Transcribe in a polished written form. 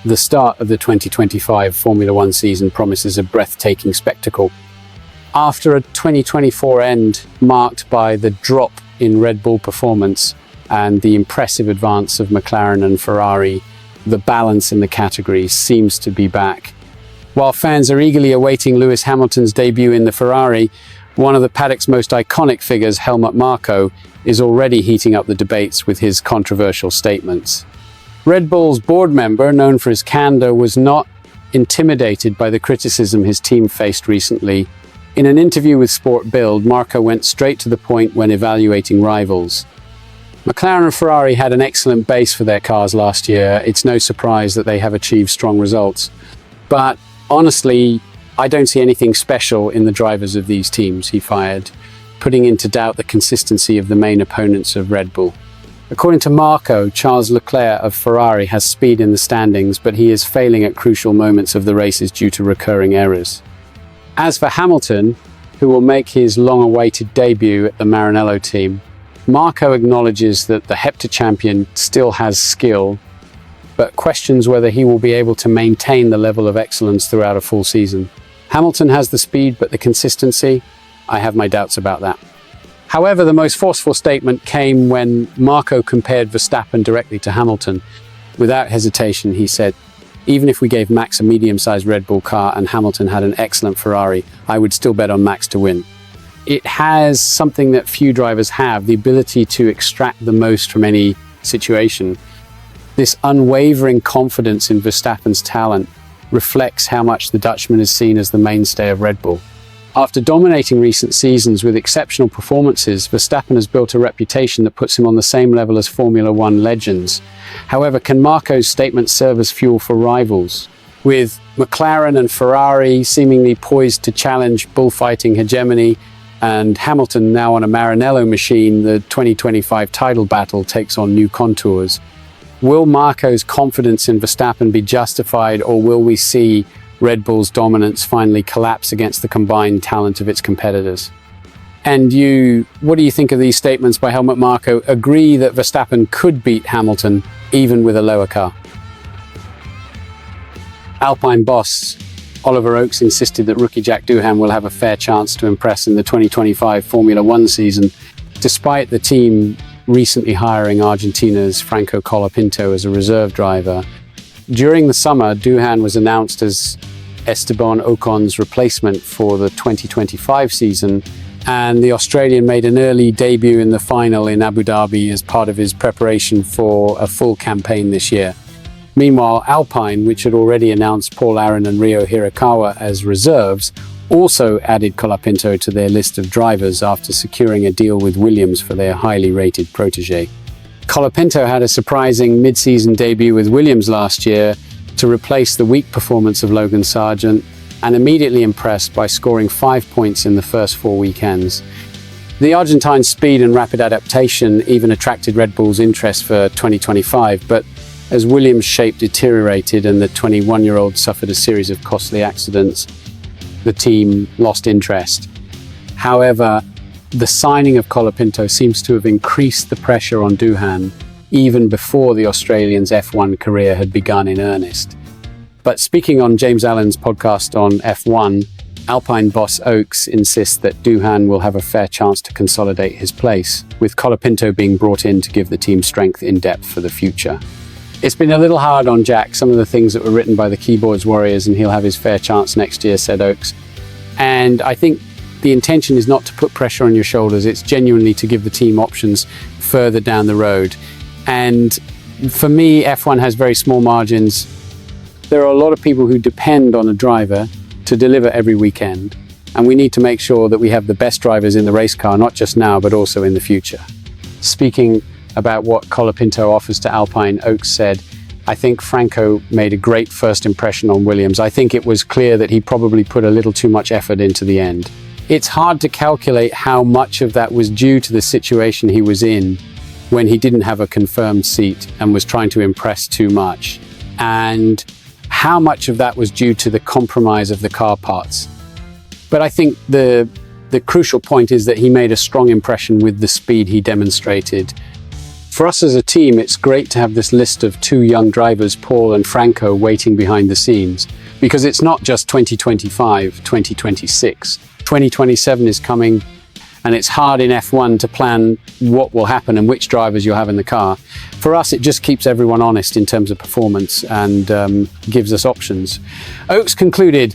the start of the 2025 Formula One season promises a breathtaking spectacle. After a 2024 end marked by the drop in Red Bull performance and the impressive advance of McLaren and Ferrari, the balance in the category seems to be back. While fans are eagerly awaiting Lewis Hamilton's debut in the Ferrari, one of the paddock's most iconic figures, Helmut Marko, is already heating up the debates with his controversial statements. Red Bull's board member, known for his candor, was not intimidated by the criticism his team faced recently. In an interview with Sport Bild, Marko went straight to the point when evaluating rivals. McLaren and Ferrari had an excellent base for their cars last year. It's no surprise that they have achieved strong results. But honestly, I don't see anything special in the drivers of these teams, he fired, putting into doubt the consistency of the main opponents of Red Bull. According to Marko, Charles Leclerc of Ferrari has speed in the standings, but he is failing at crucial moments of the races due to recurring errors. As for Hamilton, who will make his long-awaited debut at the Maranello team, Marko acknowledges that the hepta-champion still has skill, but questions whether he will be able to maintain the level of excellence throughout a full season. Hamilton has the speed, but the consistency? I have my doubts about that. However, the most forceful statement came when Marko compared Verstappen directly to Hamilton. Without hesitation, he said, "Even if we gave Max a medium-sized Red Bull car and Hamilton had an excellent Ferrari, I would still bet on Max to win." It has something that few drivers have, the ability to extract the most from any situation. This unwavering confidence in Verstappen's talent reflects how much the Dutchman is seen as the mainstay of Red Bull. After dominating recent seasons with exceptional performances, Verstappen has built a reputation that puts him on the same level as Formula One legends. However, can Marko's statement serve as fuel for rivals? With McLaren and Ferrari seemingly poised to challenge bullfighting hegemony, and Hamilton now on a Maranello machine, the 2025 title battle takes on new contours. Will Marko's confidence in Verstappen be justified, or will we see Red Bull's dominance finally collapse against the combined talent of its competitors? And you, what do you think of these statements by Helmut Marko? Agree that Verstappen could beat Hamilton even with a lower car? Alpine boss Oliver Oakes insisted that rookie Jack Doohan will have a fair chance to impress in the 2025 Formula One season, despite the team recently hiring Argentina's Franco Colapinto as a reserve driver. During the summer, Doohan was announced as Esteban Ocon's replacement for the 2025 season, and the Australian made an early debut in the final in Abu Dhabi as part of his preparation for a full campaign this year. Meanwhile, Alpine, which had already announced Paul Aron and Ryo Hirakawa as reserves, also added Colapinto to their list of drivers after securing a deal with Williams for their highly rated protege. Colapinto had a surprising mid-season debut with Williams last year to replace the weak performance of Logan Sargent, and immediately impressed by scoring 5 points in the first 4 weekends. The Argentine's speed and rapid adaptation even attracted Red Bull's interest for 2025, but as Williams' shape deteriorated and the 21-year-old suffered a series of costly accidents, the team lost interest. However, the signing of Colapinto seems to have increased the pressure on Doohan even before the Australian's F1 career had begun in earnest. But speaking on James Allen's podcast on F1, Alpine boss Oakes insists that Doohan will have a fair chance to consolidate his place, with Colapinto being brought in to give the team strength in depth for the future. It's been a little hard on Jack, some of the things that were written by the keyboards warriors, and he'll have his fair chance next year, said Oakes. And I think the intention is not to put pressure on your shoulders, it's genuinely to give the team options further down the road. And for me, F1 has very small margins. There are a lot of people who depend on a driver to deliver every weekend, and we need to make sure that we have the best drivers in the race car, not just now, but also in the future. Speaking about what Colapinto offers to Alpine, Oakes said, "I think Franco made a great first impression on Williams. I think it was clear that he probably put a little too much effort into the end." It's hard to calculate how much of that was due to the situation he was in when he didn't have a confirmed seat and was trying to impress too much, and how much of that was due to the compromise of the car parts. But I think the crucial point is that he made a strong impression with the speed he demonstrated. For us as a team, it's great to have this list of two young drivers, Paul and Franco, waiting behind the scenes, because it's not just 2025, 2026. 2027 is coming, and it's hard in F1 to plan what will happen and which drivers you'll have in the car. For us, it just keeps everyone honest in terms of performance and gives us options. Oaks concluded,